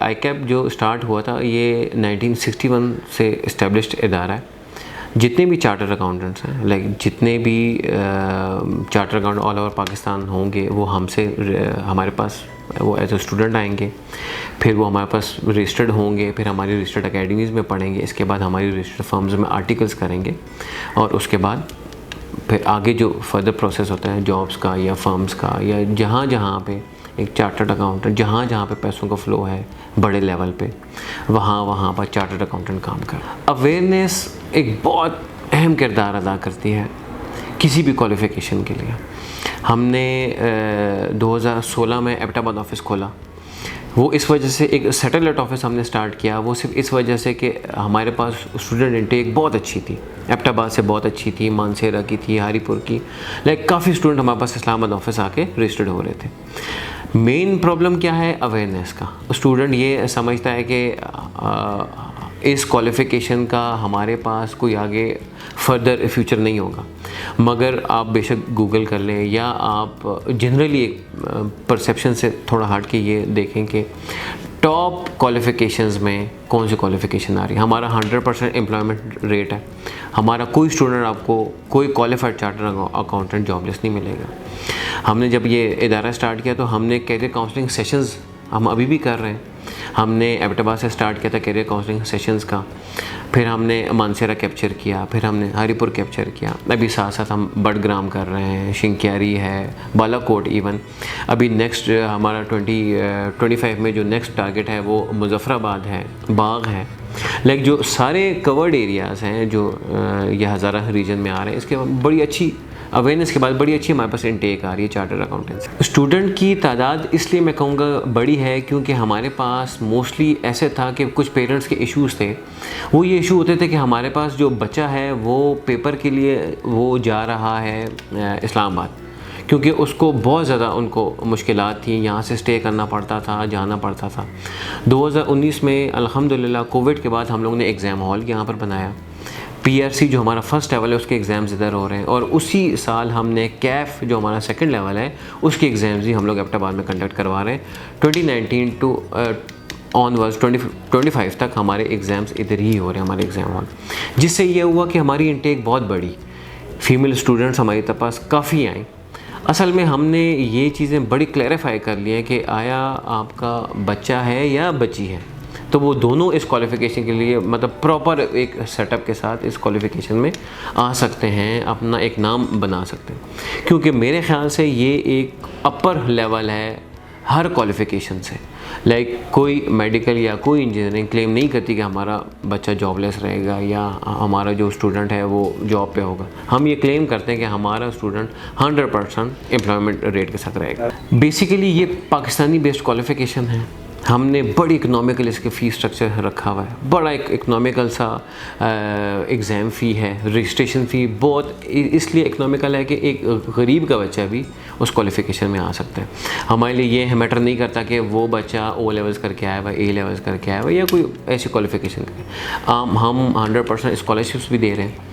आईकैप जो स्टार्ट हुआ था ये 1961 से इस्टेब्लिश्ड इदारा है। जितने भी चार्टर अकाउंटेंट्स हैं, लाइक जितने भी charter account all over Pakistan होंगे, वो हमसे हमारे पास वो एज ए स्टूडेंट आएंगे, फिर वो हमारे पास रजिस्टर्ड होंगे, फिर हमारी रजिस्टर्ड अकेडमीज़ में पढ़ेंगे, इसके बाद हमारी रजिस्टर्ड फर्म्स में आर्टिकल्स करेंगे, और उसके बाद फिर आगे जो फर्दर प्रोसेस होता है जॉब्स का या फर्म्स का, या जहाँ जहाँ पे एक चार्टर्ड अकाउंटेंट जहाँ जहाँ पे पैसों का फ़्लो है बड़े लेवल पे, वहाँ पर चार्टर्ड अकाउंटेंट काम कर। अवेयरनेस एक बहुत अहम किरदार अदा करती है किसी भी क्वालिफ़िकेशन के लिए। हमने 2016 में एबटाबाद ऑफ़िस खोला, वो इस वजह से एक सैटेलाइट ऑफिस हमने स्टार्ट किया, वो सिर्फ इस वजह से कि हमारे पास स्टूडेंट इंटेक बहुत अच्छी थी, एबटाबाद से बहुत अच्छी थी, मानसेरा की थी, हारीपुर की, लाइक काफ़ी स्टूडेंट हमारे पास इस्लामाबाद ऑफिस आके रजिस्टर्ड हो रहे थे। मेन प्रॉब्लम क्या है अवेयरनेस का। स्टूडेंट ये समझता है कि इस क्वालिफ़िकेशन का हमारे पास कोई आगे फर्दर फ्यूचर नहीं होगा, मगर आप बेशक गूगल कर लें या आप जनरली एक परसेप्शन से थोड़ा हट के ये देखें कि टॉप क्वालिफ़िकेशंस में कौन सी क्वालिफ़िकेशन आ रही है। हमारा 100% एम्प्लॉयमेंट रेट है, हमारा कोई स्टूडेंट आपको कोई क्वालिफाइड चार्टर अकाउंटेंट जॉबलेस नहीं मिलेगा। हमने जब ये इदारा स्टार्ट किया तो हमने कैरियर काउंसलिंग सेशंस हम अभी भी कर रहे हैं। हमने एबटाबाद से स्टार्ट किया था कैरियर काउंसलिंग सेशंस का, फिर हमने मानसेरा कैप्चर किया, फिर हमने हारीपुर कैप्चर किया, अभी साथ साथ हम बडग्राम कर रहे हैं, शिंक्यारी है, बालाकोट इवन। अभी नेक्स्ट हमारा 2025 में जो नेक्स्ट टारगेट है वो मुजफ्फराबाद है, बाग है, लाइक जो सारे कवर्ड एरियाज़ हैं जो ये हज़ारा रीजन में आ रहे हैं। इसके बड़ी अच्छी अवेयरनेस के बाद बड़ी अच्छी हमारे पास इनटेक आ रही है चार्टर अकाउंटेंट्स। स्टूडेंट की तादाद इसलिए मैं कहूँगा बड़ी है क्योंकि हमारे पास मोस्टली ऐसे था कि कुछ पेरेंट्स के इश्यूज़ थे। वो ये इशू होते थे कि हमारे पास जो बच्चा है वो पेपर के लिए वो जा रहा है इस्लामाबाद, क्योंकि उसको बहुत ज़्यादा उनको मुश्किलात थी, यहाँ से स्टे करना पड़ता था, जाना पड़ता था। 2019 में अल्हम्दुलिल्लाह कोविड के बाद हम लोगों ने एग्ज़ाम हॉल यहाँ पर बनाया। PRC जो हमारा फर्स्ट लेवल है उसके एग्ज़ाम्स इधर हो रहे हैं, और उसी साल हमने कैफ जो हमारा सेकंड लेवल है उसके एग्ज़ाम्स भी हम लोग एबटाबाद में कंडक्ट करवा रहे हैं। 2019 टू ऑनवर्ड्स 2025 तक हमारे एग्ज़ाम्स इधर ही हो रहे हैं हमारे एग्ज़ाम हॉल, जिससे ये हुआ कि हमारी इनटेक बहुत बड़ी, फीमेल स्टूडेंट्स हमारे पास काफ़ी आई। असल में हमने ये चीज़ें बड़ी क्लैरिफाई कर ली हैं कि आया आपका बच्चा है या बच्ची है, तो वो दोनों इस क्वालिफ़िकेशन के लिए मतलब प्रॉपर एक सेटअप के साथ इस क्वालिफ़िकेशन में आ सकते हैं, अपना एक नाम बना सकते हैं। क्योंकि मेरे ख़्याल से ये एक अपर लेवल है हर क्वालिफ़िकेशन से। लाइक कोई मेडिकल या कोई इंजीनियरिंग क्लेम नहीं करती कि हमारा बच्चा जॉबलेस रहेगा या हमारा जो स्टूडेंट है वो जॉब पे होगा। हम ये क्लेम करते हैं कि हमारा स्टूडेंट 100% एम्प्लॉयमेंट रेट के साथ रहेगा। बेसिकली ये पाकिस्तानी बेस्ड क्वालिफ़िकेशन है। हमने बड़ी इकनॉमिकल इसके फ़ी स्ट्रक्चर रखा हुआ है, बड़ा एक इकनॉमिकल सा एग्ज़ाम फ़ी है, रजिस्ट्रेशन फ़ी बहुत इसलिए इकनॉमिकल है कि एक गरीब का बच्चा भी उस क्वालिफ़िकेशन में आ सकता है। हमारे लिए ये मैटर नहीं करता कि वो बच्चा O लेवल्स करके आया हुआ, A लेवल्स करके आया हुआ या कोई ऐसी क्वालिफ़िकेशन करके। हम 100% स्कॉलरशिप्स भी दे रहे हैं।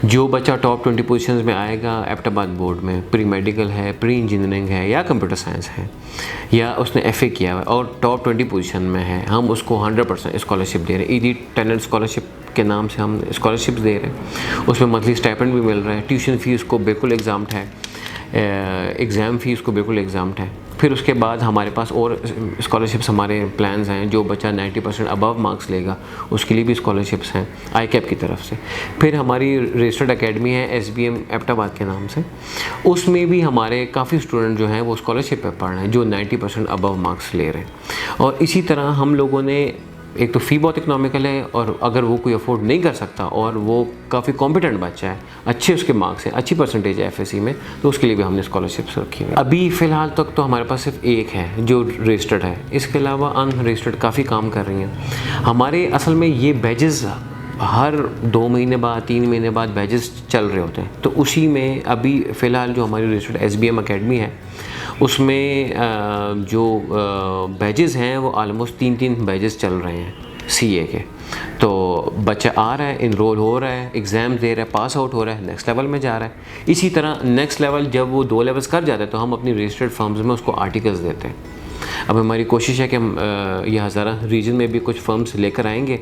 जो बच्चा टॉप 20 पोजीशंस में आएगा एबटाबाद बोर्ड में, प्री मेडिकल है, प्री इंजीनियरिंग है या कंप्यूटर साइंस है या उसने FA किया हुआ और टॉप 20 पोजीशन में है, हम उसको 100% स्कॉलरशिप दे रहे हैं। ईडी टैलेंट स्कॉलरशिप के नाम से हम स्कॉलरशिप्स दे रहे हैं। उसमें मंथली स्टाइपेंड भी मिल रहा है, ट्यूशन फ़ीस को बिल्कुल एग्ज़ाम्ड है, एग्ज़ाम फ़ीस को बिल्कुल एग्ज़ाम्ड है। फिर उसके बाद हमारे पास और स्कॉलरशिप्स हमारे प्लान्स हैं। जो बच्चा 90% अबव मार्क्स लेगा उसके लिए भी स्कॉलरशिप्स हैं आईकैप की तरफ से। फिर हमारी रजिस्टर्ड एकेडमी है SBM एबटाबाद के नाम से, उसमें भी हमारे काफ़ी स्टूडेंट जो हैं वो स्कॉलरशिप पे पढ़ रहे हैं जो 90% अबव मार्क्स ले रहे हैं। और इसी तरह हम लोगों ने एक तो फ़ी बहुत इकनॉमिकल है, और अगर वो कोई अफोर्ड नहीं कर सकता और वो काफ़ी कॉम्पिटेंट बच्चा है, अच्छे उसके मार्क्स हैं, अच्छी परसेंटेज है FSC में, तो उसके लिए भी हमने स्कॉलरशिप्स रखी है। अभी फ़िलहाल तक तो हमारे पास सिर्फ एक है जो रजिस्टर्ड है, इसके अलावा अनरजिस्टर्ड काफ़ी काम कर रही हैं। हमारे असल में ये बैजेस हर 2 महीने बाद 3 महीने बाद बैजेस चल रहे होते हैं, तो उसी में अभी फ़िलहाल जो हमारी रजिस्टर्ड SBM अकेडमी है उसमें जो बैजेस हैं वो आलमोस्ट 3 बैजेस चल रहे हैं CA के। तो बच्चा आ रहा है, इनरोल हो रहा है, एग्ज़ाम दे रहा है, पास आउट हो रहा है, नेक्स्ट लेवल में जा रहा है। इसी तरह नेक्स्ट लेवल जब वो 2 लेवल्स कर जाता है तो हम अपनी रजिस्टर्ड फर्म्स में उसको आर्टिकल्स देते हैं। अब हमारी कोशिश है कि हम ये हज़ारा रीजन में भी कुछ फर्म्स लेकर आएंगे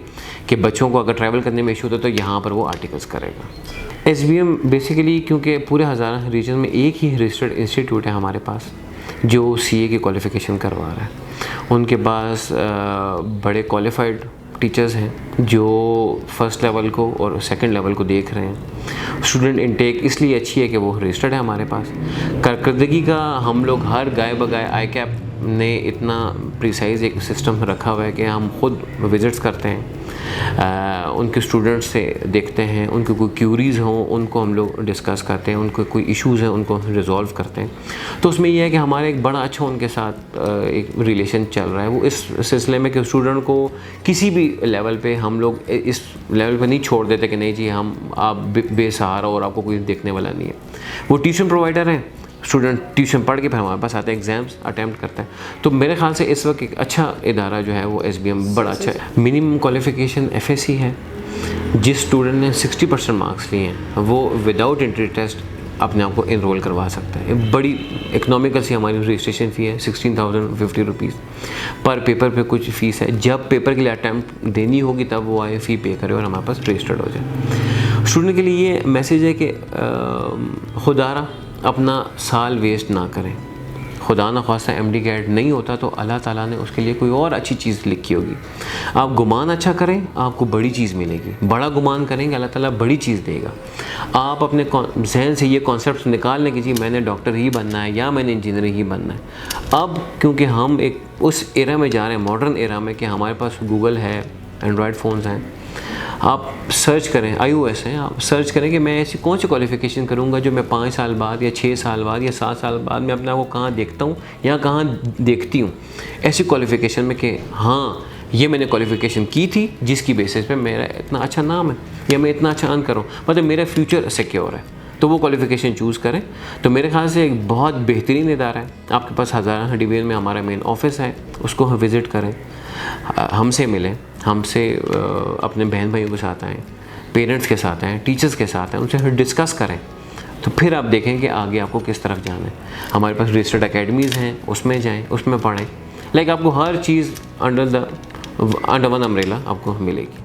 कि बच्चों को अगर ट्रैवल करने में इशू होता है तो यहाँ पर वो आर्टिकल्स करेगा। SBM बेसिकली क्योंकि पूरे हज़ारा रीजन में एक ही रजिस्टर्ड इंस्टीट्यूट है हमारे पास जो CA की क्वालिफ़िकेशन करवा रहा है। उनके पास बड़े क्वालिफाइड टीचर्स हैं जो फर्स्ट लेवल को और सेकंड लेवल को देख रहे हैं। स्टूडेंट इनटेक इसलिए अच्छी है कि वो रजिस्टर्ड है हमारे पास। कारकर्दगी का हम लोग हर गाय बगाए ICAP ने इतना प्रिसाइज एक सिस्टम रखा हुआ है कि हम खुद विज़िट्स करते हैं, उनके स्टूडेंट्स से देखते हैं, उनके कोई क्यूरीज़ हों उनको हम लोग डिस्कस करते हैं, उनको कोई इश्यूज़ हैं उनको रिज़ॉल्व करते हैं। तो उसमें यह है कि हमारा एक बड़ा अच्छा उनके साथ एक रिलेशन चल रहा है। वो इस सिलसिले में कि स्टूडेंट को किसी भी लेवल पे हम लोग इस लेवल पे नहीं छोड़ देते कि नहीं जी हम आप बेसहारा और आपको कोई देखने वाला नहीं है। वो ट्यूशन प्रोवाइडर हैं, स्टूडेंट ट्यूशन पढ़ के फिर हमारे पास आते हैं, एग्ज़ाम्स अटैम्प्ट करते हैं। तो मेरे ख्याल से इस वक्त एक अच्छा इदारा जो है वो SBM बड़ा अच्छा है। मिनिमम क्वालिफ़िकेशन FSC है। जिस स्टूडेंट ने 60% मार्क्स लिए हैं वो विदाउट एंट्री टेस्ट अपने आप को इनरोल करवा सकता है। बड़ी इकनॉमिकल सी हमारी रजिस्ट्रेशन फ़ी है 16,050 रुपीज़ पर पेपर पे कुछ फ़ीस है। जब पेपर के लिए अटैम्प्ट देनी होगी तब वो आए फ़ी पे करे और हमारे पास रजिस्टर्ड हो जाए। स्टूडेंट के लिए ये मैसेज है कि खुदारा अपना साल वेस्ट ना करें। खुदा ना ख्वास्ता MD कैट नहीं होता तो अल्लाह ताला ने उसके लिए कोई और अच्छी चीज़ लिखी होगी। आप गुमान अच्छा करें आपको बड़ी चीज़ मिलेगी, बड़ा गुमान करेंगे अल्लाह ताला बड़ी चीज़ देगा। आप अपने जहन से ये कॉन्सेप्ट निकाल लें कि जी मैंने डॉक्टर ही बनना है या मैंने इंजीनियर ही बनना है। अब क्योंकि हम एक उस एरा में जा रहे हैं, मॉडर्न एरा में, कि हमारे पास गूगल है, एंड्रॉयड फ़ोन्स हैं, आप सर्च करें, iOS हैं, आप सर्च करें कि मैं ऐसी कौन सी क्वालिफ़िकेशन करूंगा जो मैं 5 साल बाद या 6 साल बाद या 7 साल बाद मैं अपने आप को कहाँ देखता हूँ या कहाँ देखती हूँ। ऐसी क्वालिफ़िकेशन में कि हाँ ये मैंने क्वालिफ़िकेशन की थी जिसकी बेसिस पे मेरा इतना अच्छा नाम है या मैं इतना अच्छा अर्न कर रहा हूँ, मतलब मेरा फ्यूचर सिक्योर है, तो वो क्वालिफ़िकेशन चूज़ करें। तो मेरे ख्याल से एक बहुत बेहतरीन इदारा है। आपके पास हज़ारा डिवीज़न में हमारा मेन ऑफिस है, उसको विज़िट करें, हमसे मिलें, हमसे अपने बहन भाइयों के साथ आएँ, पेरेंट्स के साथ आएँ, टीचर्स के साथ आएँ, उनसे डिस्कस करें। तो फिर आप देखें कि आगे आपको किस तरफ जाना है। हमारे पास रजिस्टर्ड अकेडमीज़ हैं, उसमें जाएँ, उसमें पढ़ें। लाइक आपको हर चीज़ अंडर वन अम्ब्रेला आपको मिलेगी।